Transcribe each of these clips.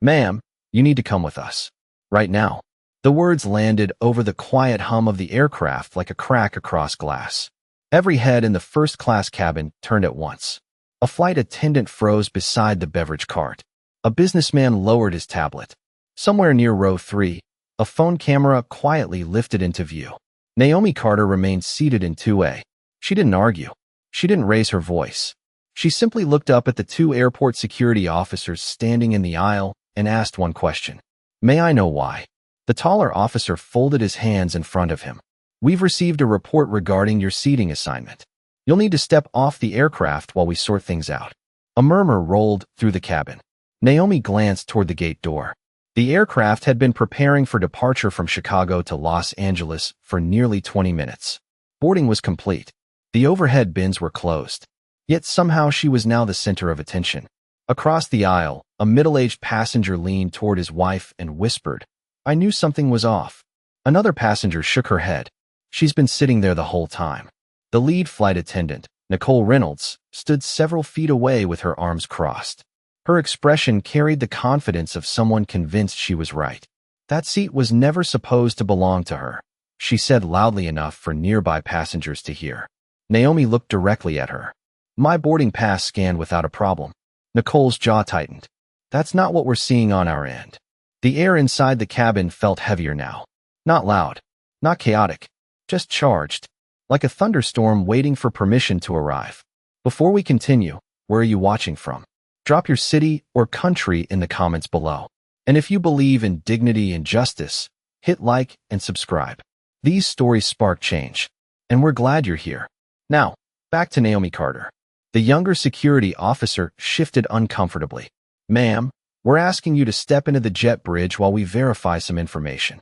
Ma'am, you need to come with us. Right now. The words landed over the quiet hum of the aircraft like a crack across glass. Every head in the first-class cabin turned at once. A flight attendant froze beside the beverage cart. A businessman lowered his tablet. Somewhere near row 3, a phone camera quietly lifted into view. Naomi Carter remained seated in 2A. She didn't argue. She didn't raise her voice. She simply looked up at the 2 airport security officers standing in the aisle and asked one question. May I know why? The taller officer folded his hands in front of him. We've received a report regarding your seating assignment. You'll need to step off the aircraft while we sort things out. A murmur rolled through the cabin. Naomi glanced toward the gate door. The aircraft had been preparing for departure from Chicago to Los Angeles for nearly 20 minutes. Boarding was complete. The overhead bins were closed. Yet somehow she was now the center of attention. Across the aisle, a middle-aged passenger leaned toward his wife and whispered, I knew something was off. Another passenger shook her head. She's been sitting there the whole time. The lead flight attendant, Nicole Reynolds, stood several feet away with her arms crossed. Her expression carried the confidence of someone convinced she was right. That seat was never supposed to belong to her, she said loudly enough for nearby passengers to hear. Naomi looked directly at her. My boarding pass scanned without a problem. Nicole's jaw tightened. That's not what we're seeing on our end. The air inside the cabin felt heavier now. Not loud, not chaotic, just charged, like a thunderstorm waiting for permission to arrive. Before we continue, where are you watching from? Drop your city or country in the comments below. And if you believe in dignity and justice, hit like and subscribe. These stories spark change, and we're glad you're here. Now, back to Naomi Carter. The younger security officer shifted uncomfortably. Ma'am, we're asking you to step into the jet bridge while we verify some information.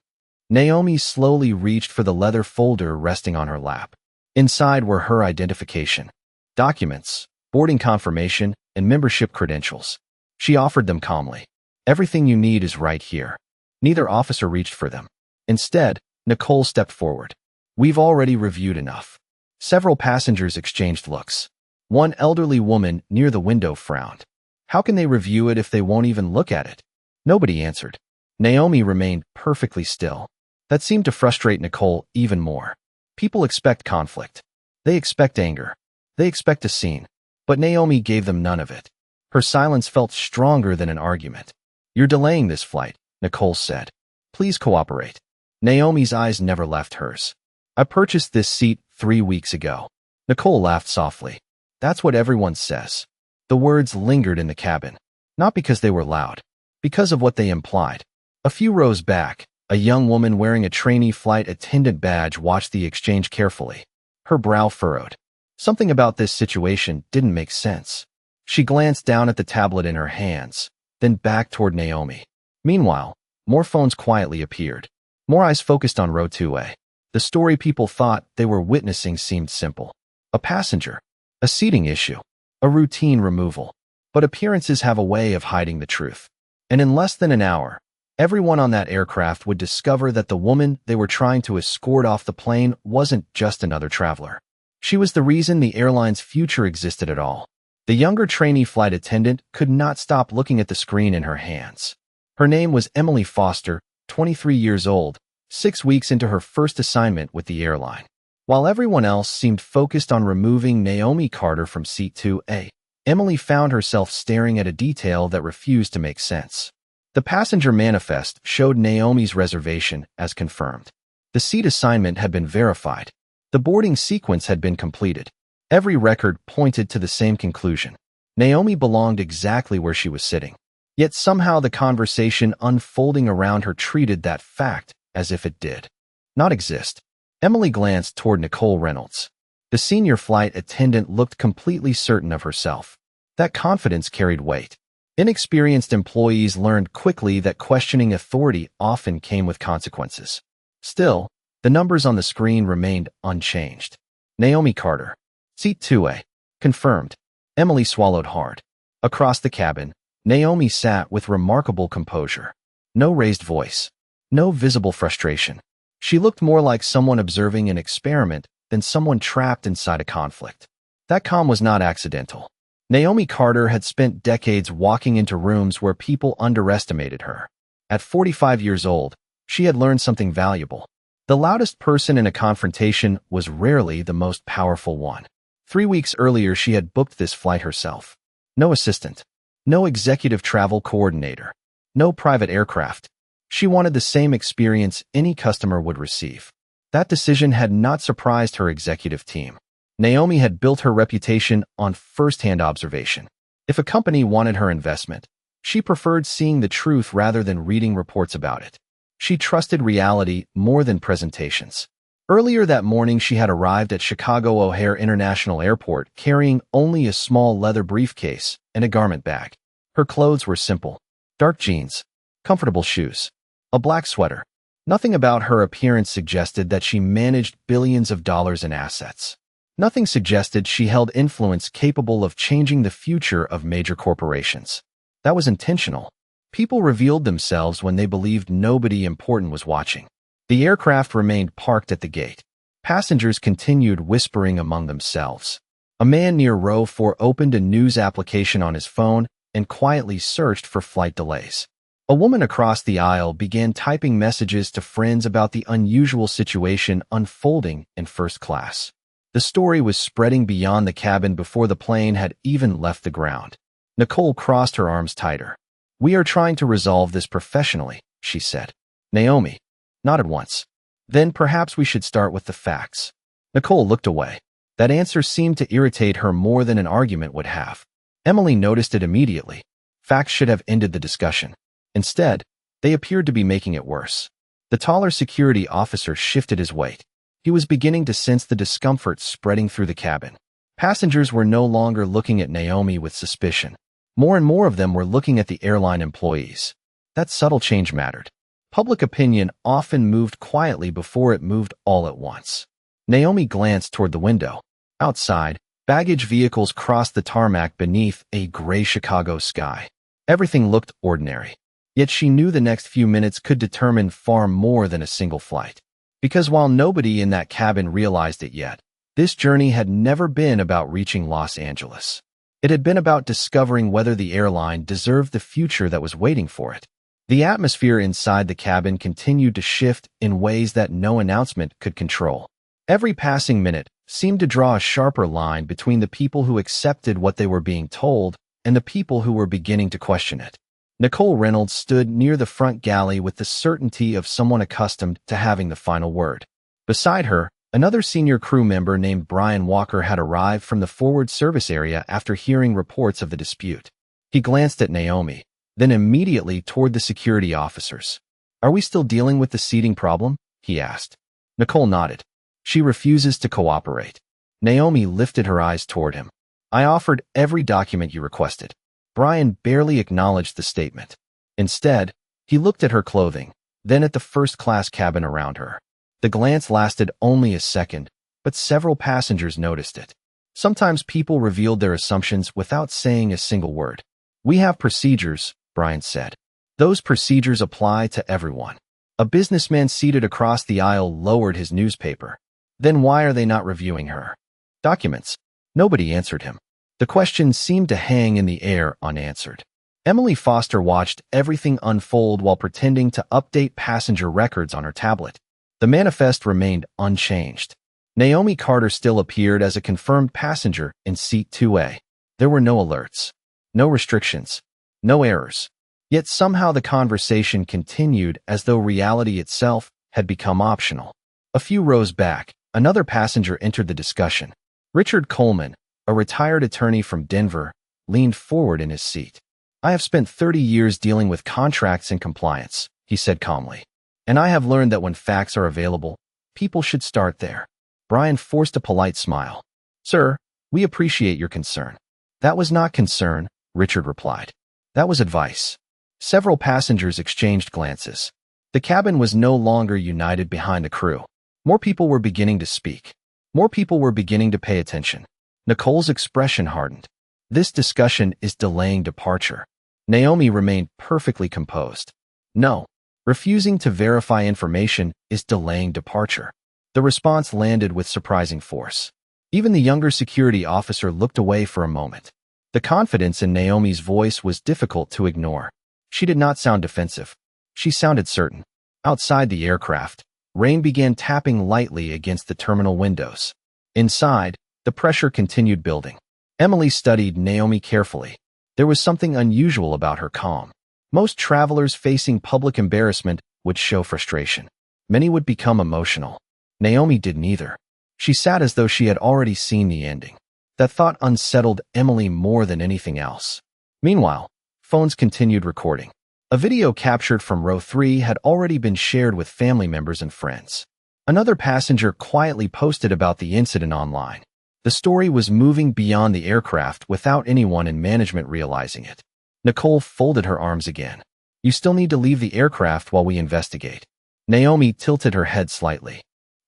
Naomi slowly reached for the leather folder resting on her lap. Inside were her identification, documents, boarding confirmation, and membership credentials. She offered them calmly. Everything you need is right here. Neither officer reached for them. Instead, Nicole stepped forward. We've already reviewed enough. Several passengers exchanged looks. One elderly woman near the window frowned. How can they review it if they won't even look at it? Nobody answered. Naomi remained perfectly still. That seemed to frustrate Nicole even more. People expect conflict. They expect anger. They expect a scene. But Naomi gave them none of it. Her silence felt stronger than an argument. You're delaying this flight, Nicole said. Please cooperate. Naomi's eyes never left hers. I purchased this seat 3 weeks ago. Nicole laughed softly. That's what everyone says. The words lingered in the cabin. Not because they were loud. Because of what they implied. A few rows back, a young woman wearing a trainee flight attendant badge watched the exchange carefully. Her brow furrowed. Something about this situation didn't make sense. She glanced down at the tablet in her hands, then back toward Naomi. Meanwhile, more phones quietly appeared. More eyes focused on row 2A. The story people thought they were witnessing seemed simple. A passenger. A seating issue. A routine removal. But appearances have a way of hiding the truth. And in less than an hour, everyone on that aircraft would discover that the woman they were trying to escort off the plane wasn't just another traveler. She was the reason the airline's future existed at all. The younger trainee flight attendant could not stop looking at the screen in her hands. Her name was Emily Foster, 23 years old, 6 weeks into her first assignment with the airline. While everyone else seemed focused on removing Naomi Carter from seat 2A, Emily found herself staring at a detail that refused to make sense. The passenger manifest showed Naomi's reservation as confirmed. The seat assignment had been verified. The boarding sequence had been completed. Every record pointed to the same conclusion. Naomi belonged exactly where she was sitting. Yet somehow the conversation unfolding around her treated that fact as if it did not exist. Emily glanced toward Nicole Reynolds. The senior flight attendant looked completely certain of herself. That confidence carried weight. Inexperienced employees learned quickly that questioning authority often came with consequences. Still, the numbers on the screen remained unchanged. Naomi Carter. Seat 2A. Confirmed. Emily swallowed hard. Across the cabin, Naomi sat with remarkable composure. No raised voice. No visible frustration. She looked more like someone observing an experiment than someone trapped inside a conflict. That calm was not accidental. Naomi Carter had spent decades walking into rooms where people underestimated her. At 45 years old, she had learned something valuable. The loudest person in a confrontation was rarely the most powerful one. 3 weeks earlier, she had booked this flight herself. No assistant. No executive travel coordinator. No private aircraft. She wanted the same experience any customer would receive. That decision had not surprised her executive team. Naomi had built her reputation on first-hand observation. If a company wanted her investment, she preferred seeing the truth rather than reading reports about it. She trusted reality more than presentations. Earlier that morning, she had arrived at Chicago O'Hare International Airport carrying only a small leather briefcase and a garment bag. Her clothes were simple: dark jeans, comfortable shoes, a black sweater. Nothing about her appearance suggested that she managed billions of dollars in assets. Nothing suggested she held influence capable of changing the future of major corporations. That was intentional. People revealed themselves when they believed nobody important was watching. The aircraft remained parked at the gate. Passengers continued whispering among themselves. A man near row 4 opened a news application on his phone and quietly searched for flight delays. A woman across the aisle began typing messages to friends about the unusual situation unfolding in first class. The story was spreading beyond the cabin before the plane had even left the ground. Nicole crossed her arms tighter. "We are trying to resolve this professionally," she said. Naomi nodded once. "Then perhaps we should start with the facts." Nicole looked away. That answer seemed to irritate her more than an argument would have. Emily noticed it immediately. Facts should have ended the discussion. Instead, they appeared to be making it worse. The taller security officer shifted his weight. He was beginning to sense the discomfort spreading through the cabin. Passengers were no longer looking at Naomi with suspicion. More and more of them were looking at the airline employees. That subtle change mattered. Public opinion often moved quietly before it moved all at once. Naomi glanced toward the window. Outside, baggage vehicles crossed the tarmac beneath a gray Chicago sky. Everything looked ordinary. Yet she knew the next few minutes could determine far more than a single flight. Because while nobody in that cabin realized it yet, this journey had never been about reaching Los Angeles. It had been about discovering whether the airline deserved the future that was waiting for it. The atmosphere inside the cabin continued to shift in ways that no announcement could control. Every passing minute seemed to draw a sharper line between the people who accepted what they were being told and the people who were beginning to question it. Nicole Reynolds stood near the front galley with the certainty of someone accustomed to having the final word. Beside her, another senior crew member named Brian Walker had arrived from the forward service area after hearing reports of the dispute. He glanced at Naomi, then immediately toward the security officers. "Are we still dealing with the seating problem?" he asked. Nicole nodded. "She refuses to cooperate." Naomi lifted her eyes toward him. "I offered every document you requested." Brian barely acknowledged the statement. Instead, he looked at her clothing, then at the first-class cabin around her. The glance lasted only a second, but several passengers noticed it. Sometimes people revealed their assumptions without saying a single word. "We have procedures," Brian said. "Those procedures apply to everyone." A businessman seated across the aisle lowered his newspaper. "Then why are they not reviewing her documents?" Nobody answered him. The question seemed to hang in the air unanswered. Emily Foster watched everything unfold while pretending to update passenger records on her tablet. The manifest remained unchanged. Naomi Carter still appeared as a confirmed passenger in seat 2A. There were no alerts, no restrictions, no errors. Yet somehow the conversation continued as though reality itself had become optional. A few rows back, another passenger entered the discussion. Richard Coleman, a retired attorney from Denver, leaned forward in his seat. "I have spent 30 years dealing with contracts and compliance," he said calmly. "And I have learned that when facts are available, people should start there." Brian forced a polite smile. "Sir, we appreciate your concern." "That was not concern," Richard replied. "That was advice." Several passengers exchanged glances. The cabin was no longer united behind the crew. More people were beginning to speak. More people were beginning to pay attention. Nicole's expression hardened. "This discussion is delaying departure." Naomi remained perfectly composed. "No. Refusing to verify information is delaying departure." The response landed with surprising force. Even the younger security officer looked away for a moment. The confidence in Naomi's voice was difficult to ignore. She did not sound defensive. She sounded certain. Outside the aircraft, rain began tapping lightly against the terminal windows. Inside, the pressure continued building. Emily studied Naomi carefully. There was something unusual about her calm. Most travelers facing public embarrassment would show frustration. Many would become emotional. Naomi did neither. She sat as though she had already seen the ending. That thought unsettled Emily more than anything else. Meanwhile, phones continued recording. A video captured from row 3 had already been shared with family members and friends. Another passenger quietly posted about the incident online. The story was moving beyond the aircraft without anyone in management realizing it. Nicole folded her arms again. You still need to leave the aircraft while we investigate. Naomi tilted her head slightly.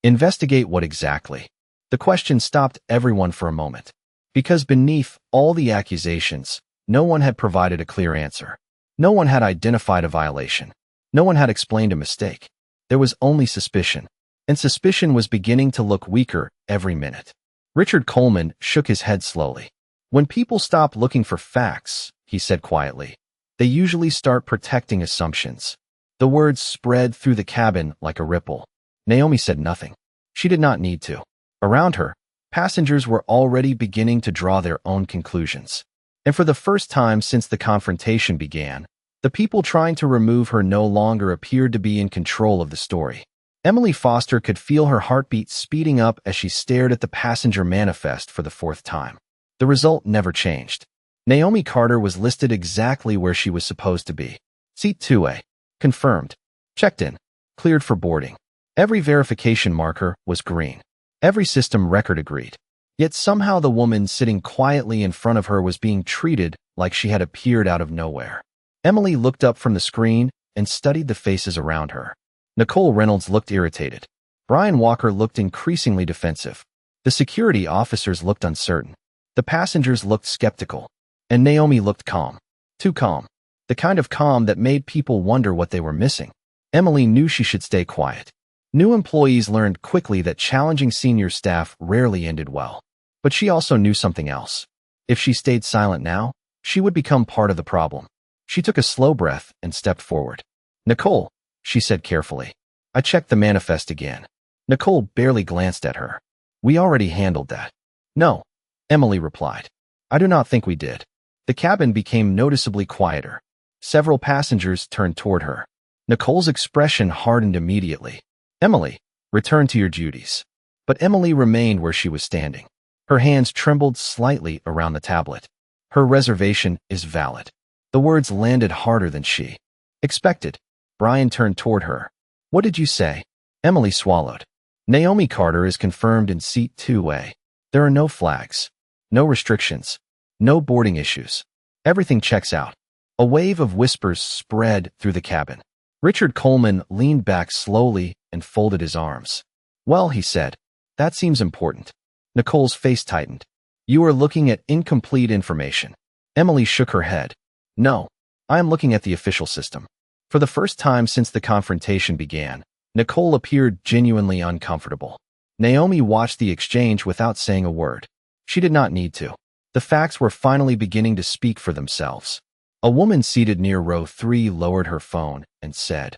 Investigate what exactly? The question stopped everyone for a moment. Because beneath all the accusations, no one had provided a clear answer. No one had identified a violation. No one had explained a mistake. There was only suspicion. And suspicion was beginning to look weaker every minute. Richard Coleman shook his head slowly. When people stop looking for facts, he said quietly, they usually start protecting assumptions. The words spread through the cabin like a ripple. Naomi said nothing. She did not need to. Around her, passengers were already beginning to draw their own conclusions. And for the first time since the confrontation began, the people trying to remove her no longer appeared to be in control of the story. Emily Foster could feel her heartbeat speeding up as she stared at the passenger manifest for the 4th time. The result never changed. Naomi Carter was listed exactly where she was supposed to be. Seat 2A. Confirmed. Checked in. Cleared for boarding. Every verification marker was green. Every system record agreed. Yet somehow the woman sitting quietly in front of her was being treated like she had appeared out of nowhere. Emily looked up from the screen and studied the faces around her. Nicole Reynolds looked irritated. Brian Walker looked increasingly defensive. The security officers looked uncertain. The passengers looked skeptical. And Naomi looked calm. Too calm. The kind of calm that made people wonder what they were missing. Emily knew she should stay quiet. New employees learned quickly that challenging senior staff rarely ended well. But she also knew something else. If she stayed silent now, she would become part of the problem. She took a slow breath and stepped forward. Nicole, she said carefully. I checked the manifest again. Nicole barely glanced at her. We already handled that. No, Emily replied. I do not think we did. The cabin became noticeably quieter. Several passengers turned toward her. Nicole's expression hardened immediately. Emily, return to your duties. But Emily remained where she was standing. Her hands trembled slightly around the tablet. Her reservation is valid. The words landed harder than she expected. Brian turned toward her. What did you say? Emily swallowed. Naomi Carter is confirmed in seat 2A. There are no flags. No restrictions. No boarding issues. Everything checks out. A wave of whispers spread through the cabin. Richard Coleman leaned back slowly and folded his arms. Well, he said, that seems important. Nicole's face tightened. You are looking at incomplete information. Emily shook her head. No, I am looking at the official system. For the first time since the confrontation began, Nicole appeared genuinely uncomfortable. Naomi watched the exchange without saying a word. She did not need to. The facts were finally beginning to speak for themselves. A woman seated near row 3 lowered her phone and said,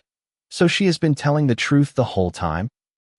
So she has been telling the truth the whole time?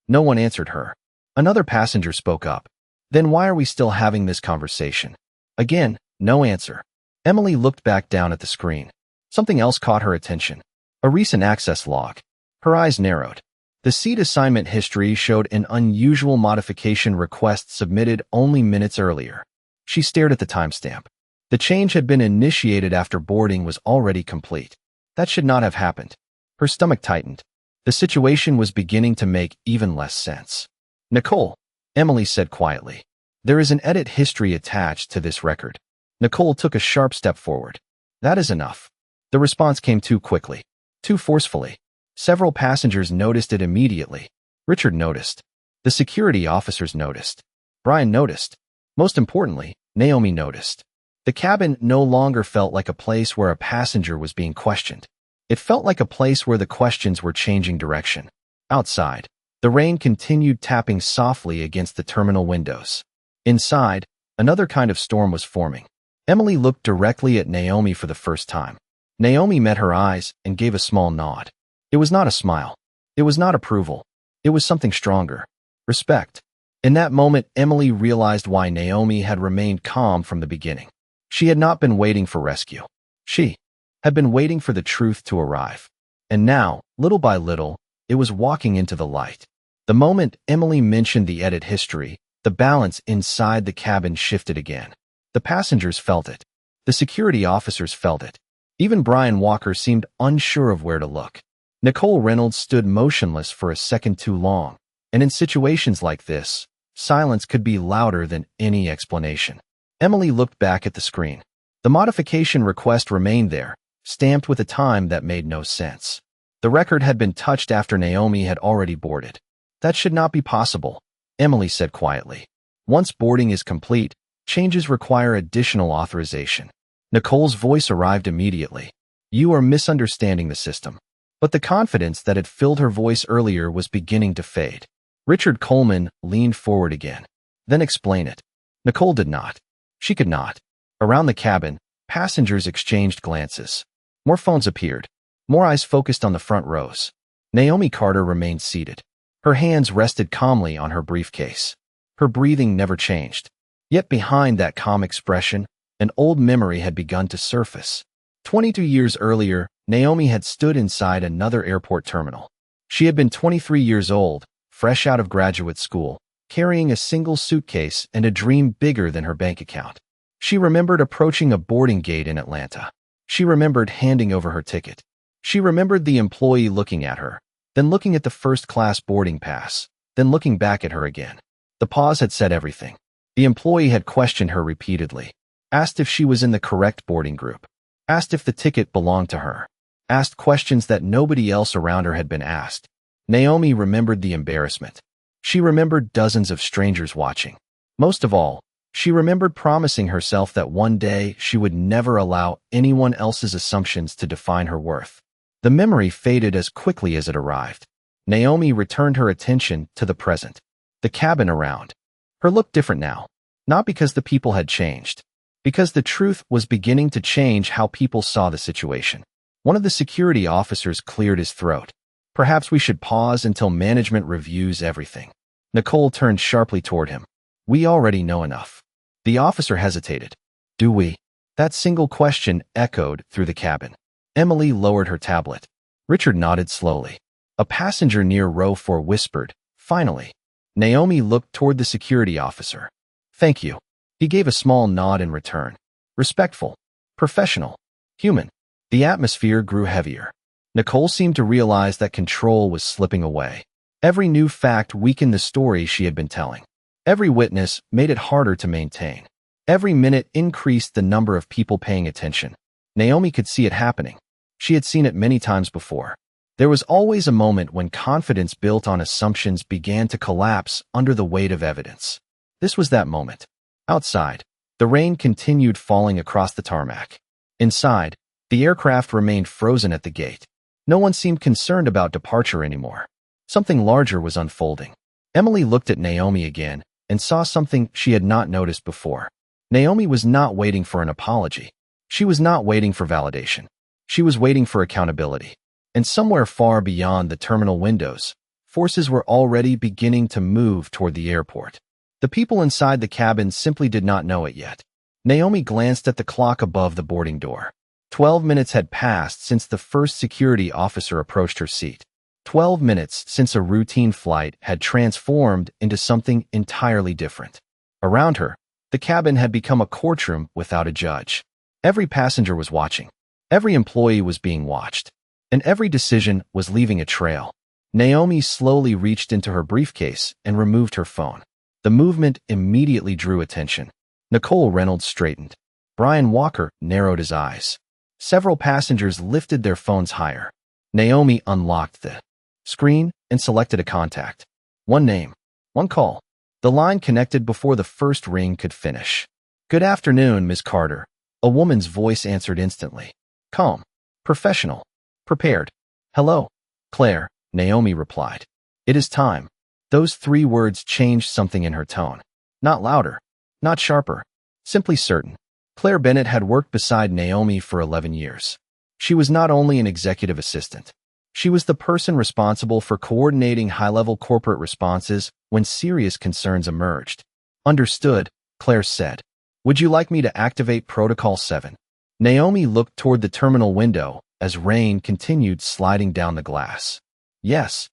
No one answered her. Another passenger spoke up. Then why are we still having this conversation? Again, no answer. Emily looked back down at the screen. Something else caught her attention. A recent access log. Her eyes narrowed. The seat assignment history showed an unusual modification request submitted only minutes earlier. She stared at the timestamp. The change had been initiated after boarding was already complete. That should not have happened. Her stomach tightened. The situation was beginning to make even less sense. Nicole, Emily said quietly. There is an edit history attached to this record. Nicole took a sharp step forward. That is enough. The response came too quickly. Too forcefully. Several passengers noticed it immediately. Richard noticed. The security officers noticed. Brian noticed. Most importantly, Naomi noticed. The cabin no longer felt like a place where a passenger was being questioned. It felt like a place where the questions were changing direction. Outside, the rain continued tapping softly against the terminal windows. Inside, another kind of storm was forming. Emily looked directly at Naomi for the first time. Naomi met her eyes and gave a small nod. It was not a smile. It was not approval. It was something stronger. Respect. In that moment, Emily realized why Naomi had remained calm from the beginning. She had not been waiting for rescue. She had been waiting for the truth to arrive. And now, little by little, it was walking into the light. The moment Emily mentioned the edit history, the balance inside the cabin shifted again. The passengers felt it. The security officers felt it. Even Brian Walker seemed unsure of where to look. Nicole Reynolds stood motionless for a second too long, and in situations like this, silence could be louder than any explanation. Emily looked back at the screen. The modification request remained there, stamped with a time that made no sense. The record had been touched after Naomi had already boarded. That should not be possible, Emily said quietly. Once boarding is complete, changes require additional authorization. Nicole's voice arrived immediately. You are misunderstanding the system. But the confidence that had filled her voice earlier was beginning to fade. Richard Coleman leaned forward again. Then explain it. Nicole did not. She could not. Around the cabin, passengers exchanged glances. More phones appeared. More eyes focused on the front rows. Naomi Carter remained seated. Her hands rested calmly on her briefcase. Her breathing never changed. Yet behind that calm expression, an old memory had begun to surface. 22 years earlier, Naomi had stood inside another airport terminal. She had been 23 years old, fresh out of graduate school, carrying a single suitcase and a dream bigger than her bank account. She remembered approaching a boarding gate in Atlanta. She remembered handing over her ticket. She remembered the employee looking at her, then looking at the first-class boarding pass, then looking back at her again. The pause had said everything. The employee had questioned her repeatedly, asked if she was in the correct boarding group, asked if the ticket belonged to her, asked questions that nobody else around her had been asked. Naomi remembered the embarrassment. She remembered dozens of strangers watching. Most of all, she remembered promising herself that one day she would never allow anyone else's assumptions to define her worth. The memory faded as quickly as it arrived. Naomi returned her attention to the present. The cabin around her looked different now, not because the people had changed, because the truth was beginning to change how people saw the situation. One of the security officers cleared his throat. Perhaps we should pause until management reviews everything. Nicole turned sharply toward him. We already know enough. The officer hesitated. Do we? That single question echoed through the cabin. Emily lowered her tablet. Richard nodded slowly. A passenger near row 4 whispered, finally. Naomi looked toward the security officer. Thank you. He gave a small nod in return. Respectful. Professional. Human. The atmosphere grew heavier. Nicole seemed to realize that control was slipping away. Every new fact weakened the story she had been telling. Every witness made it harder to maintain. Every minute increased the number of people paying attention. Naomi could see it happening. She had seen it many times before. There was always a moment when confidence built on assumptions began to collapse under the weight of evidence. This was that moment. Outside, the rain continued falling across the tarmac. Inside, the aircraft remained frozen at the gate. No one seemed concerned about departure anymore. Something larger was unfolding. Emily looked at Naomi again and saw something she had not noticed before. Naomi was not waiting for an apology. She was not waiting for validation. She was waiting for accountability. And somewhere far beyond the terminal windows, forces were already beginning to move toward the airport. The people inside the cabin simply did not know it yet. Naomi glanced at the clock above the boarding door. 12 minutes had passed since the first security officer approached her seat. 12 minutes since a routine flight had transformed into something entirely different. Around her, the cabin had become a courtroom without a judge. Every passenger was watching. Every employee was being watched. And every decision was leaving a trail. Naomi slowly reached into her briefcase and removed her phone. The movement immediately drew attention. Nicole Reynolds straightened. Brian Walker narrowed his eyes. Several passengers lifted their phones higher. Naomi unlocked the screen and selected a contact. One name. One call. The line connected before the first ring could finish. Good afternoon, Ms. Carter. A woman's voice answered instantly. Calm. Professional. Prepared. Hello, Claire, Naomi replied. It is time. Those 3 words changed something in her tone. Not louder. Not sharper. Simply certain. Claire Bennett had worked beside Naomi for 11 years. She was not only an executive assistant. She was the person responsible for coordinating high-level corporate responses when serious concerns emerged. Understood, Claire said. Would you like me to activate Protocol 7? Naomi looked toward the terminal window as rain continued sliding down the glass. Yes.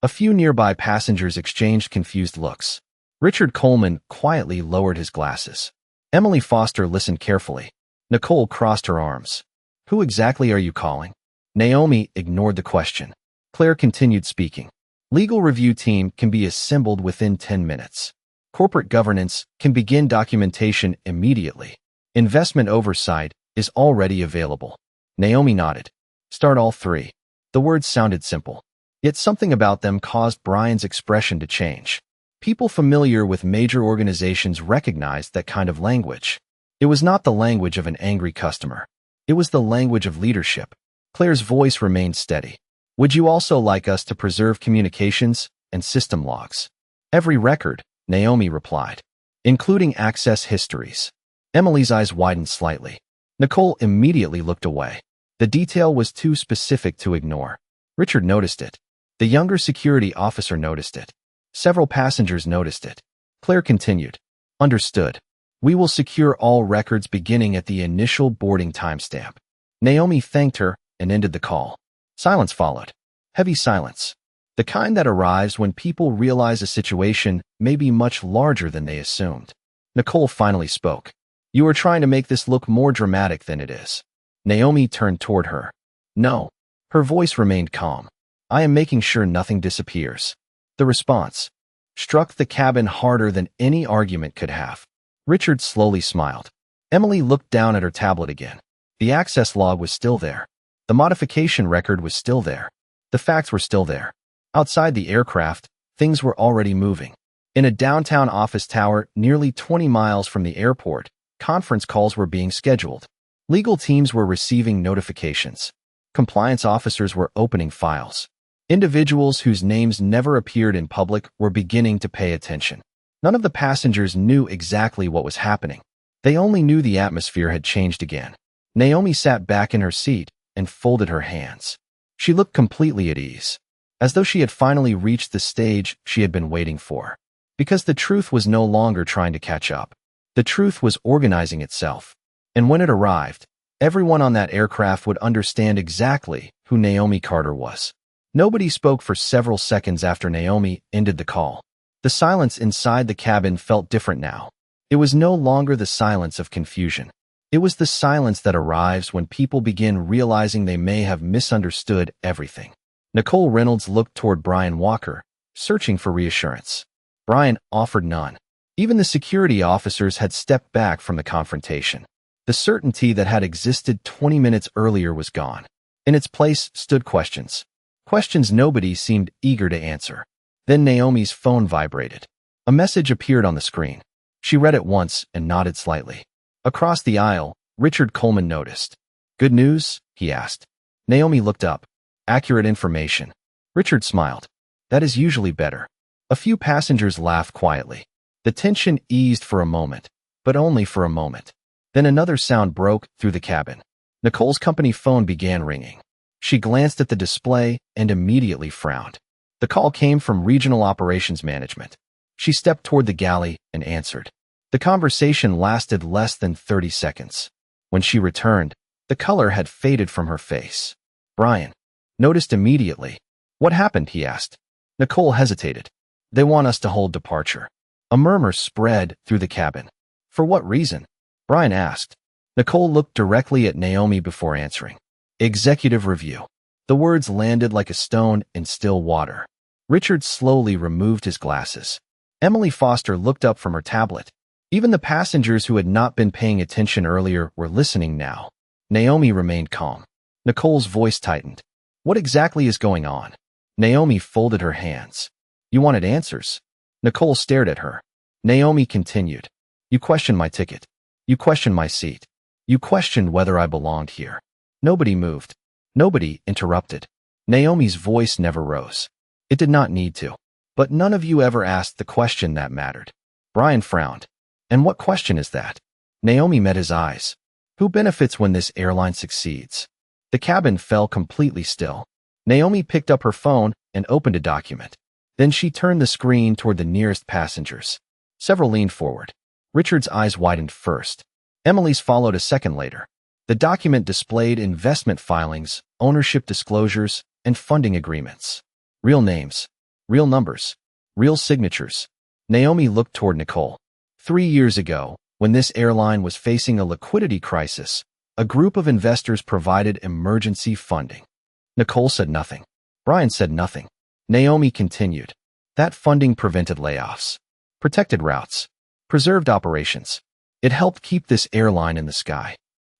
A few nearby passengers exchanged confused looks. Richard Coleman quietly lowered his glasses. Emily Foster listened carefully. Nicole crossed her arms. Who exactly are you calling? Naomi ignored the question. Claire continued speaking. Legal review team can be assembled within 10 minutes. Corporate governance can begin documentation immediately. Investment oversight is already available. Naomi nodded. Start all three. The words sounded simple. Yet something about them caused Brian's expression to change. People familiar with major organizations recognized that kind of language. It was not the language of an angry customer. It was the language of leadership. Claire's voice remained steady. Would you also like us to preserve communications and system logs? Every record, Naomi replied, including access histories. Emily's eyes widened slightly. Nicole immediately looked away. The detail was too specific to ignore. Richard noticed it. The younger security officer noticed it. Several passengers noticed it. Claire continued. Understood. We will secure all records beginning at the initial boarding timestamp. Naomi thanked her and ended the call. Silence followed. Heavy silence. The kind that arrives when people realize a situation may be much larger than they assumed. Nicole finally spoke. You are trying to make this look more dramatic than it is. Naomi turned toward her. No. Her voice remained calm. I am making sure nothing disappears. The response struck the cabin harder than any argument could have. Richard slowly smiled. Emily looked down at her tablet again. The access log was still there. The modification record was still there. The facts were still there. Outside the aircraft, things were already moving. In a downtown office tower nearly 20 miles from the airport, conference calls were being scheduled. Legal teams were receiving notifications. Compliance officers were opening files. Individuals whose names never appeared in public were beginning to pay attention. None of the passengers knew exactly what was happening. They only knew the atmosphere had changed again. Naomi sat back in her seat and folded her hands. She looked completely at ease, as though she had finally reached the stage she had been waiting for. Because the truth was no longer trying to catch up. The truth was organizing itself. And when it arrived, everyone on that aircraft would understand exactly who Naomi Carter was. Nobody spoke for several seconds after Naomi ended the call. The silence inside the cabin felt different now. It was no longer the silence of confusion. It was the silence that arrives when people begin realizing they may have misunderstood everything. Nicole Reynolds looked toward Brian Walker, searching for reassurance. Brian offered none. Even the security officers had stepped back from the confrontation. The certainty that had existed 20 minutes earlier was gone. In its place stood questions. Questions nobody seemed eager to answer. Then Naomi's phone vibrated. A message appeared on the screen. She read it once and nodded slightly. Across the aisle, Richard Coleman noticed. Good news? He asked. Naomi looked up. Accurate information. Richard smiled. That is usually better. A few passengers laughed quietly. The tension eased for a moment, but only for a moment. Then another sound broke through the cabin. Nicole's company phone began ringing. She glanced at the display and immediately frowned. The call came from Regional Operations Management. She stepped toward the galley and answered. The conversation lasted less than 30 seconds. When she returned, the color had faded from her face. Brian noticed immediately. What happened? He asked. Nicole hesitated. They want us to hold departure. A murmur spread through the cabin. For what reason? Brian asked. Nicole looked directly at Naomi before answering. Executive review. The words landed like a stone in still water. Richard slowly removed his glasses. Emily Foster looked up from her tablet. Even the passengers who had not been paying attention earlier were listening now. Naomi remained calm. Nicole's voice tightened. What exactly is going on? Naomi folded her hands. You wanted answers? Nicole stared at her. Naomi continued. You questioned my ticket. You questioned my seat. You questioned whether I belonged here. Nobody moved. Nobody interrupted. Naomi's voice never rose. It did not need to. But none of you ever asked the question that mattered. Brian frowned. And what question is that? Naomi met his eyes. Who benefits when this airline succeeds? The cabin fell completely still. Naomi picked up her phone and opened a document. Then she turned the screen toward the nearest passengers. Several leaned forward. Richard's eyes widened first. Emily's followed a second later. The document displayed investment filings, ownership disclosures, and funding agreements. Real names, real numbers, real signatures. Naomi looked toward Nicole. 3 years ago, when this airline was facing a liquidity crisis, a group of investors provided emergency funding. Nicole said nothing. Brian said nothing. Naomi continued. That funding prevented layoffs, protected routes, preserved operations. It helped keep this airline in the sky.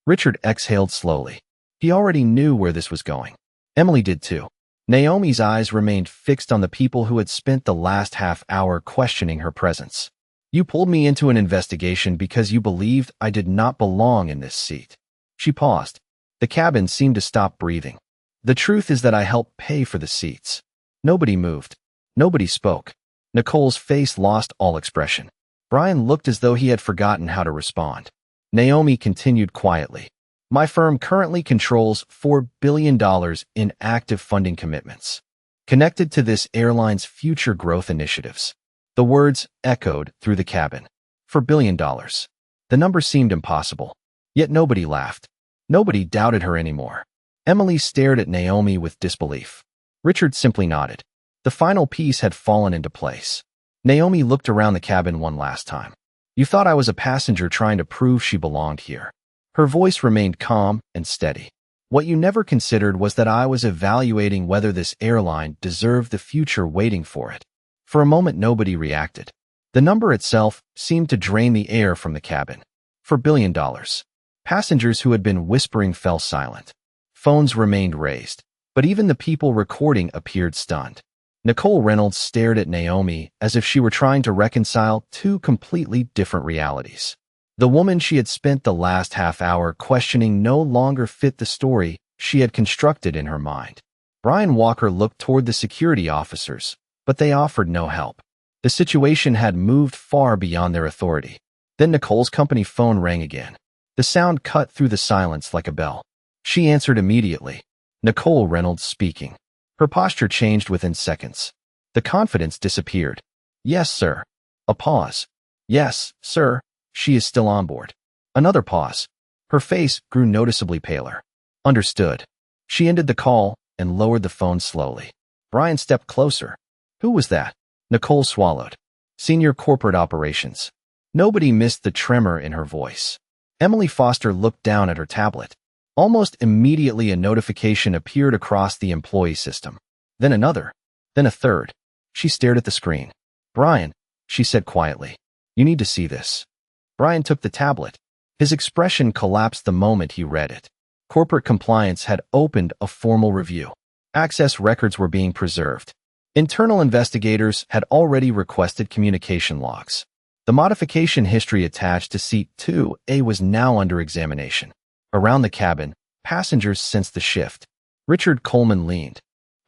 Richard exhaled slowly. He already knew where this was going. Emily did too. Naomi's eyes remained fixed on the people who had spent the last half hour questioning her presence. You pulled me into an investigation because you believed I did not belong in this seat. She paused. The cabin seemed to stop breathing. The truth is that I helped pay for the seats. Nobody moved. Nobody spoke. Nicole's face lost all expression. Brian looked as though he had forgotten how to respond. Naomi continued quietly. My firm currently controls $4 billion in active funding commitments, connected to this airline's future growth initiatives. The words echoed through the cabin. $4 billion. The number seemed impossible. Yet nobody laughed. Nobody doubted her anymore. Emily stared at Naomi with disbelief. Richard simply nodded. The final piece had fallen into place. Naomi looked around the cabin one last time. You thought I was a passenger trying to prove she belonged here. Her voice remained calm and steady. What you never considered was that I was evaluating whether this airline deserved the future waiting for it. For a moment, nobody reacted. The number itself seemed to drain the air from the cabin. $4 billion. Passengers who had been whispering fell silent. Phones remained raised, but even the people recording appeared stunned. Nicole Reynolds stared at Naomi as if she were trying to reconcile two completely different realities. The woman she had spent the last half hour questioning no longer fit the story she had constructed in her mind. Brian Walker looked toward the security officers, but they offered no help. The situation had moved far beyond their authority. Then Nicole's company phone rang again. The sound cut through the silence like a bell. She answered immediately. Nicole Reynolds speaking. Her posture changed within seconds. The confidence disappeared. Yes, sir. A pause. Yes, sir. She is still on board. Another pause. Her face grew noticeably paler. Understood. She ended the call and lowered the phone slowly. Brian stepped closer. Who was that? Nicole swallowed. Senior Corporate Operations. Nobody missed the tremor in her voice. Emily Foster looked down at her tablet. Almost immediately, a notification appeared across the employee system. Then another. Then a third. She stared at the screen. Brian, she said quietly. You need to see this. Brian took the tablet. His expression collapsed the moment he read it. Corporate compliance had opened a formal review. Access records were being preserved. Internal investigators had already requested communication logs. The modification history attached to Seat 2A was now under examination. Around the cabin, passengers sensed the shift. Richard Coleman leaned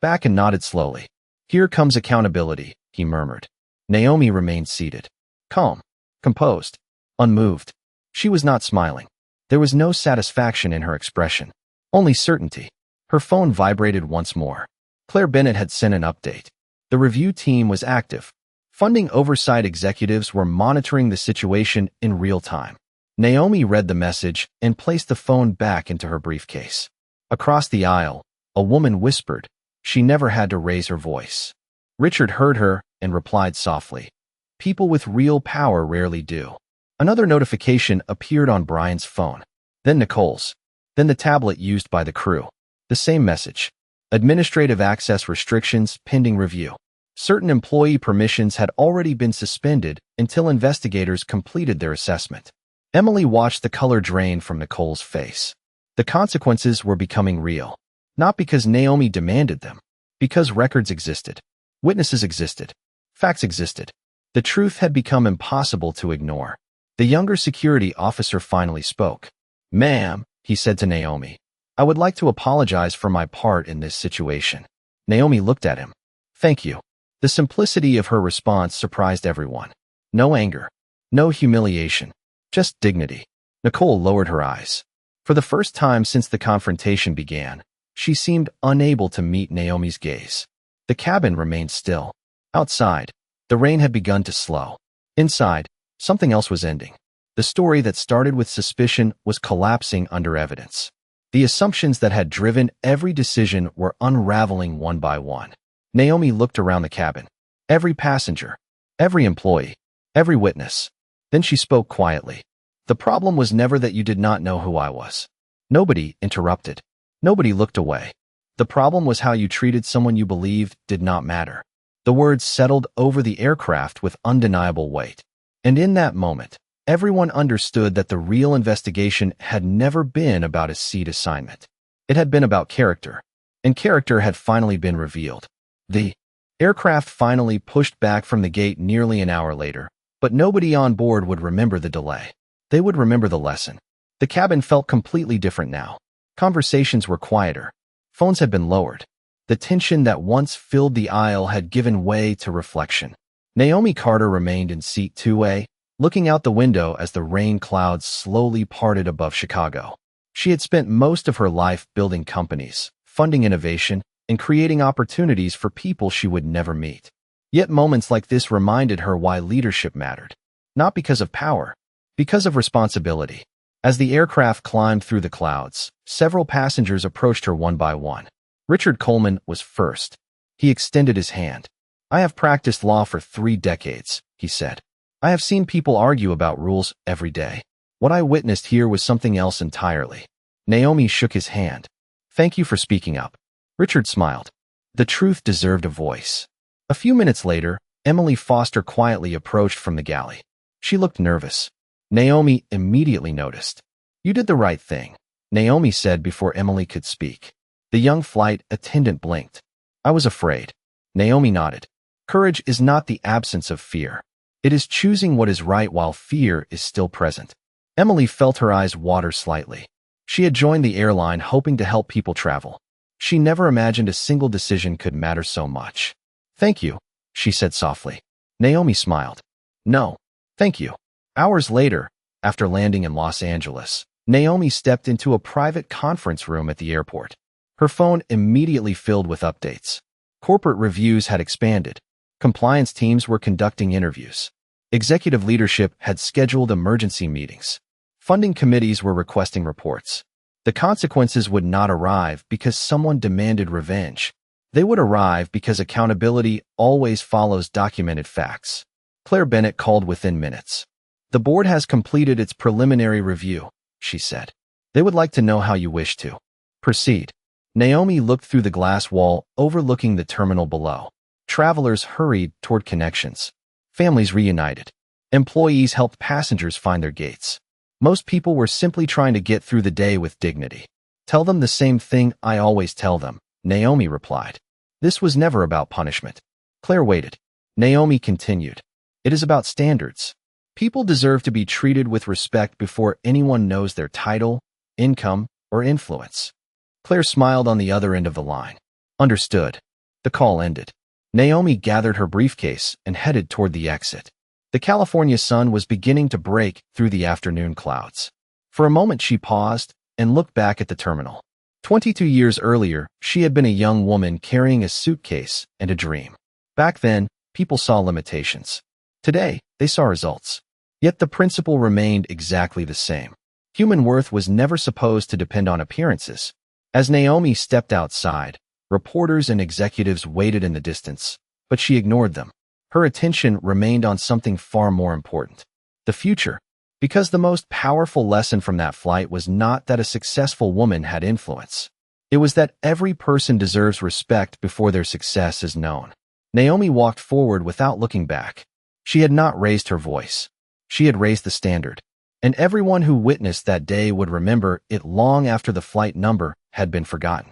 back and nodded slowly. Here comes accountability, he murmured. Naomi remained seated. Calm, composed, unmoved. She was not smiling. There was no satisfaction in her expression, only certainty. Her phone vibrated once more. Claire Bennett had sent an update. The review team was active. Funding oversight executives were monitoring the situation in real time. Naomi read the message and placed the phone back into her briefcase. Across the aisle, a woman whispered. She never had to raise her voice. Richard heard her and replied softly. People with real power rarely do. Another notification appeared on Brian's phone. Then Nicole's. Then the tablet used by the crew. The same message. Administrative access restrictions pending review. Certain employee permissions had already been suspended until investigators completed their assessment. Emily watched the color drain from Nicole's face. The consequences were becoming real. Not because Naomi demanded them. Because records existed. Witnesses existed. Facts existed. The truth had become impossible to ignore. The younger security officer finally spoke. Ma'am, he said to Naomi, I would like to apologize for my part in this situation. Naomi looked at him. Thank you. The simplicity of her response surprised everyone. No anger. No humiliation. Just dignity. Nicole lowered her eyes. For the first time since the confrontation began, she seemed unable to meet Naomi's gaze. The cabin remained still. Outside, the rain had begun to slow. Inside, something else was ending. The story that started with suspicion was collapsing under evidence. The assumptions that had driven every decision were unraveling one by one. Naomi looked around the cabin. Every passenger, every employee, every witness. Then she spoke quietly. The problem was never that you did not know who I was. Nobody interrupted. Nobody looked away. The problem was how you treated someone you believed did not matter. The words settled over the aircraft with undeniable weight. And in that moment, everyone understood that the real investigation had never been about a seat assignment. It had been about character, and character had finally been revealed. The aircraft finally pushed back from the gate nearly an hour later, but nobody on board would remember the delay. They would remember the lesson. The cabin felt completely different now. Conversations were quieter. Phones had been lowered. The tension that once filled the aisle had given way to reflection. Naomi Carter remained in seat 2A, looking out the window as the rain clouds slowly parted above Chicago. She had spent most of her life building companies, funding innovation, and creating opportunities for people she would never meet. Yet moments like this reminded her why leadership mattered. Not because of power, because of responsibility. As the aircraft climbed through the clouds, several passengers approached her one by one. Richard Coleman was first. He extended his hand. I have practiced law for 3 decades, he said. I have seen people argue about rules every day. What I witnessed here was something else entirely. Naomi shook his hand. Thank you for speaking up. Richard smiled. The truth deserved a voice. A few minutes later, Emily Foster quietly approached from the galley. She looked nervous. Naomi immediately noticed. You did the right thing, Naomi said before Emily could speak. The young flight attendant blinked. I was afraid. Naomi nodded. Courage is not the absence of fear. It is choosing what is right while fear is still present. Emily felt her eyes water slightly. She had joined the airline hoping to help people travel. She never imagined a single decision could matter so much. Thank you, she said softly. Naomi smiled. No, thank you. Hours later, after landing in Los Angeles, Naomi stepped into a private conference room at the airport. Her phone immediately filled with updates. Corporate reviews had expanded. Compliance teams were conducting interviews. Executive leadership had scheduled emergency meetings. Funding committees were requesting reports. The consequences would not arrive because someone demanded revenge. They would arrive because accountability always follows documented facts. Claire Bennett called within minutes. The board has completed its preliminary review, she said. They would like to know how you wish to proceed. Naomi looked through the glass wall overlooking the terminal below. Travelers hurried toward connections. Families reunited. Employees helped passengers find their gates. Most people were simply trying to get through the day with dignity. Tell them the same thing I always tell them, Naomi replied. This was never about punishment. Claire waited. Naomi continued. It is about standards. People deserve to be treated with respect before anyone knows their title, income, or influence. Claire smiled on the other end of the line. Understood. The call ended. Naomi gathered her briefcase and headed toward the exit. The California sun was beginning to break through the afternoon clouds. For a moment she paused and looked back at the terminal. 22 years earlier, she had been a young woman carrying a suitcase and a dream. Back then, people saw limitations. Today, they saw results. Yet the principle remained exactly the same. Human worth was never supposed to depend on appearances. As Naomi stepped outside, reporters and executives waited in the distance, but she ignored them. Her attention remained on something far more important. The future. Because the most powerful lesson from that flight was not that a successful woman had influence. It was that every person deserves respect before their success is known. Naomi walked forward without looking back. She had not raised her voice. She had raised the standard. And everyone who witnessed that day would remember it long after the flight number had been forgotten.